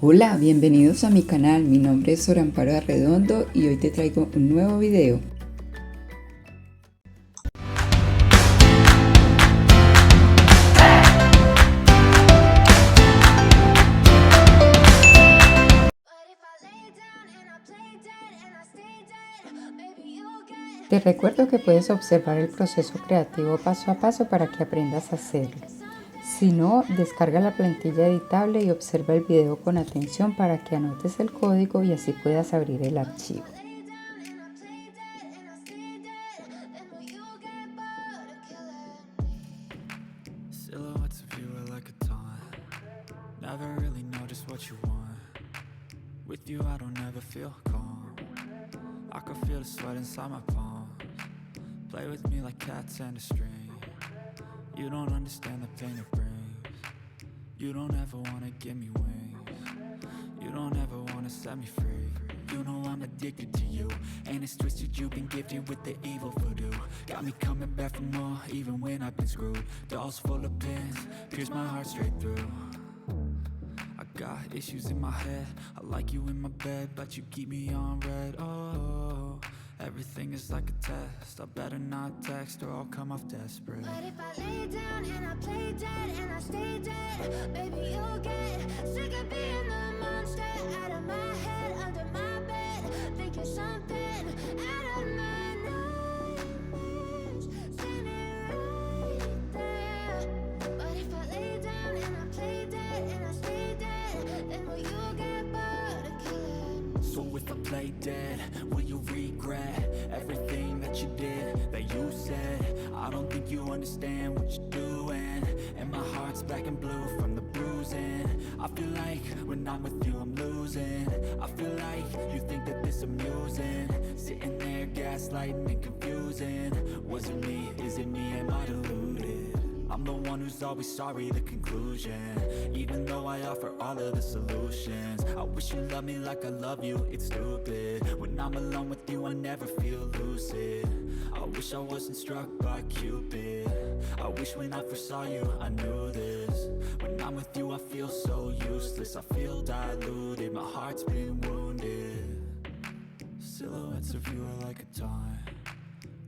Hola, bienvenidos a mi canal, mi nombre es Amparo Arredondo y hoy te traigo un nuevo video. Te recuerdo que puedes observar el proceso creativo paso a paso para que aprendas a hacerlo. Si no, descarga la plantilla editable y observa el video con atención para que anotes el código y así puedas abrir el archivo. Play with me like cats and a string. You don't understand the pain it brings. You don't ever wanna give me wings. You don't ever wanna set me free. You know I'm addicted to you, and it's twisted. You've been gifted with the evil voodoo. Got me coming back for more, even when I've been screwed. Dolls full of pins, pierce my heart straight through. I got issues in my head. I like you in my bed, but you keep me on red. Oh, everything is like a test. I better not text or I'll come off desperate. But if I lay down and I play dead and I stay dead, baby, you'll get sick of being the monster out of my head, under my bed, thinking something out of my nightmares, standing right there. But if I lay down and I play dead and I stay dead, then will you get bored of killing me? So if I play dead, will you regret everything that you did, that you said? I don't think you understand what you're doing, and my heart's black and blue from the bruising. I feel like when I'm with you I'm losing. I feel like you think that this amusing, sitting there gaslighting and confusing. Was it me? Is it me? Am I deluded? I'm the one who's always sorry, the conclusion. Even though I offer all of the solutions, I wish you loved me like I love you, it's stupid. When I'm alone with you I never feel lucid. I wish I wasn't struck by Cupid. I wish when I first saw you I knew this. When I'm with you I feel so useless. I feel diluted, my heart's been wounded. Silhouettes of you are like a taunt.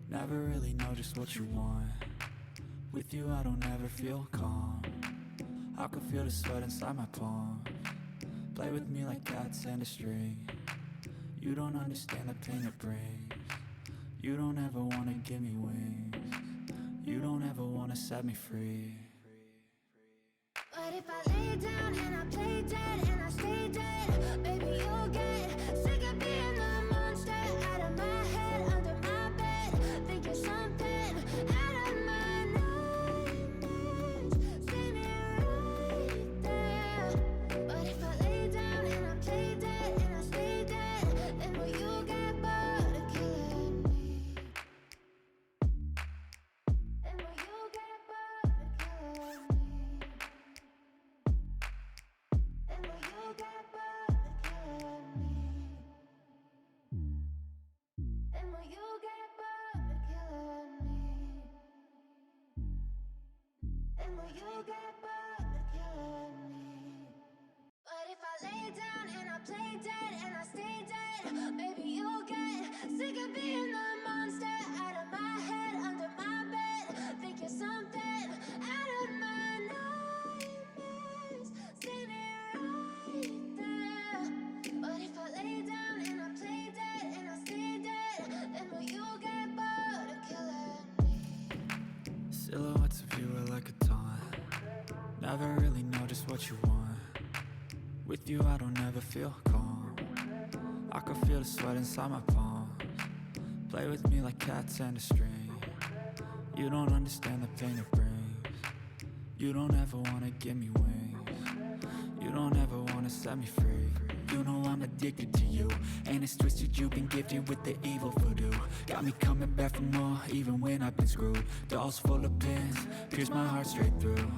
Never really know just what you want. With you I don't ever feel calm. I can feel the sweat inside my palms. Play with me like cats and a string. You don't understand the pain it brings. You don't ever wanna give me wings. You don't ever wanna set me free. But if I lay down and I play dead and I stay dead, baby, you'll get sick of being the monster out of my head, under my bed, thinking something out of my nightmares, standing right there. But if I lay down and I play dead and I stay dead, then will you get bored of killing me? Then will you get bored of killing me? Then will you get bored of killing me? Then will you get bored of killing me? Then will you get bored of killing me? But if I lay down and I play dead and I stay dead, baby, you'll get sick of being the monster out of my head, under my bed, thinking something out of my nightmares, standing right there. But if I lay down and I play dead and I stay dead, then will you get bored of killing me? Silhouettes of you are like a taunt. Never really know just what you want. With you I don't ever feel calm. I can feel the sweat inside my palms. Play with me like cats and a string. You don't understand the pain it brings. You don't ever wanna give me wings. You don't ever wanna set me free. You know I'm addicted to you, and it's twisted. You've been gifted with the evil voodoo. Got me coming back for more, even when I've been screwed. Dolls full of pins, pierce my heart straight through.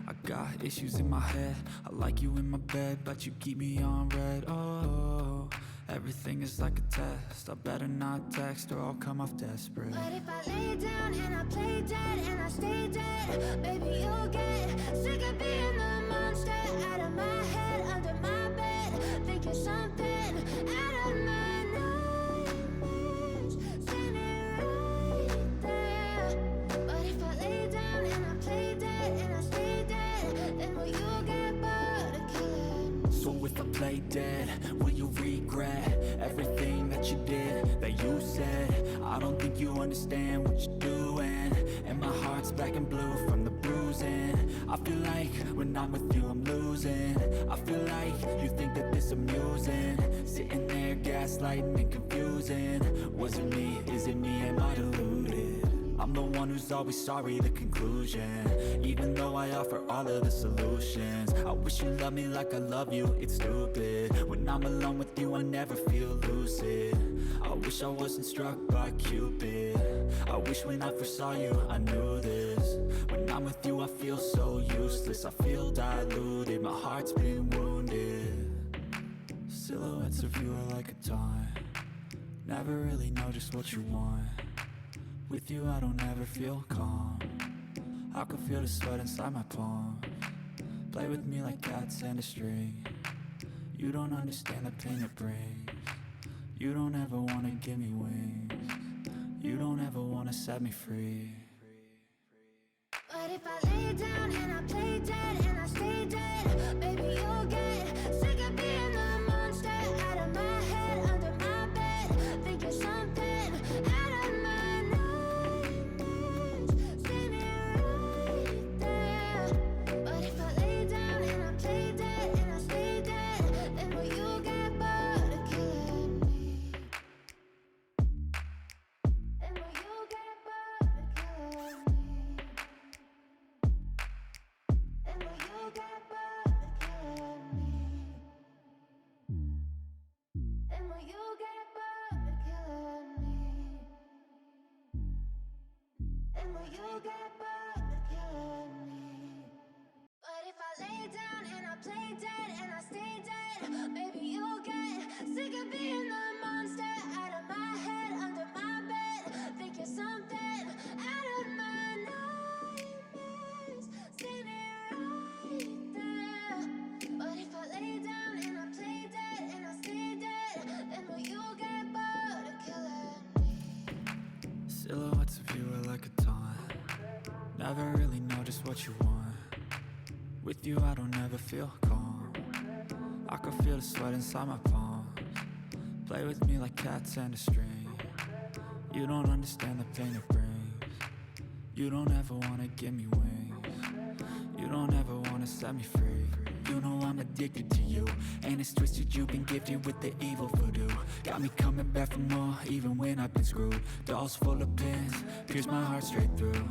I got issues in my head. I like you in my bed, but you keep me on red. Oh, everything is like a test. I better not text or I'll come off desperate. But if I lay down and I play dead and I stay dead, baby, you'll get sick of being the monster out of my head, you're something out of my nightmares, standing right there. But if I lay down and I play dead and I stay dead, then will you get bored of killing me? So if I play dead, will you regret everything that you did, that you said? I don't think you understand what you're doing, and my heart's black and blue from the bruising. I feel like when I'm with you I'm losing. I feel like you think that this amusing, sitting there gaslighting and confusing. Was it me? Is it me? Am I deluded? I'm the one who's always sorry, the conclusion, even though I offer all of the solutions. I wish you loved me like I love you, it's stupid. When I'm alone with you I never feel lucid. I wish I wasn't struck by Cupid. I wish when I first saw you I knew this. When I'm with you I feel so useless, I feel diluted, my heart's been wounded. Silhouettes of you are like a taunt, never really know just what you want. With you I don't ever feel calm, I can feel the sweat inside my palms. Play with me like cats and a string, you don't understand the pain it brings. You don't ever wanna give me wings, you don't ever wanna set me free. But if I lay down and I play dead and I stay dead, baby you'll get sick of being the monster out of my head, under my bed. Think you're something out of my nightmares, standing right there. But if I lay down and I play dead and I stay dead, then will you get bored of killing me? Then will you get bored of killing me? And will you get bored of killing me? And will you get bored of killing me? And will you get bored of killing me? But if I lay down and I play dead and I stay dead, baby you'll get sick of being the monster out of my head, under my bed. Think you're something out of my nightmares, standing right there. But if I lay down and I play dead and I stay dead, then will you get bored of killing me? Silhouettes of you are like a taunt, never really know just what you want. With you I don't ever feel calm, I can feel the sweat inside my palms. Play with me like cats and a string, you don't understand the pain it brings. You don't ever wanna give me wings, you don't ever wanna set me free. You know I'm addicted to you, and it's twisted, you've been gifted with the evil voodoo. Got me coming back for more, even when I've been screwed. Dolls full of pins, pierce my heart straight through.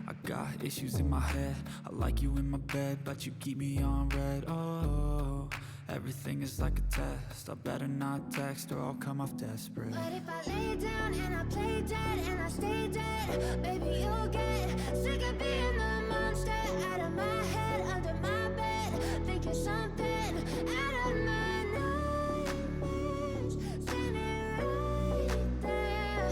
I got issues in my head, I like you in my bed, but you keep me on red. Oh, everything is like a test, I better not text or I'll come off desperate. But if I lay down and I play dead and I stay dead, baby you'll get sick of being the monster out of my head, under my bed. Think you're something out of my nightmares, standing right there.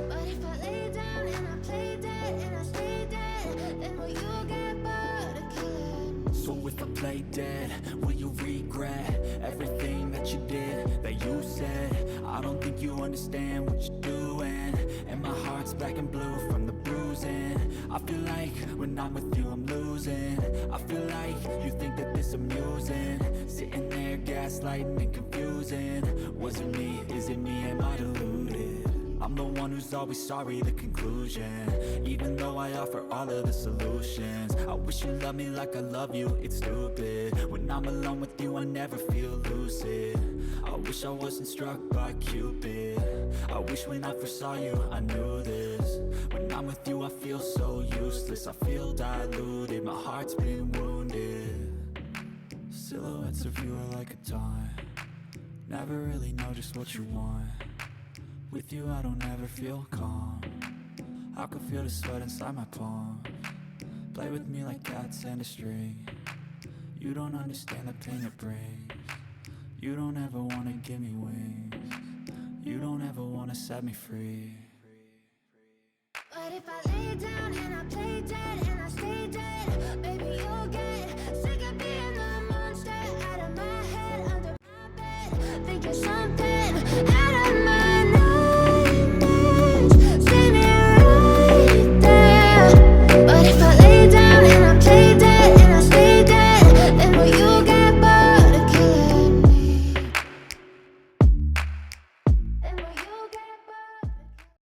But if I lay down and I play dead and I stay dead, then will you get bored of killing me? So if I play dead, will you regret everything that you did, that you said? I don't think you understand what you're doing, and my heart's black and blue from the bruising. I feel like when I'm with you I'm losing. I feel like you think that this amusing, sitting there gaslighting and confusing. Was it me? Is it me? Am I deluded? I'm the one who's always sorry, the conclusion, even though I offer all of the solutions. I wish you loved me like I love you, it's stupid. When I'm alone with you I never feel lucid. I wish I wasn't struck by Cupid. I wish when I first saw you I knew this. When I'm with you I feel so useless, I feel diluted, my heart's been wounded. Silhouettes of you are like a taunt, never really know just what you want. With you I don't ever feel calm, I can feel the sweat inside my palms. Play with me like cats and a string, you don't understand the pain it brings. You don't ever wanna give me wings, you don't ever wanna set me free. But if I lay down and I play dead and I stay dead, baby you'll get sick of being the monster out of my head, under make it someday.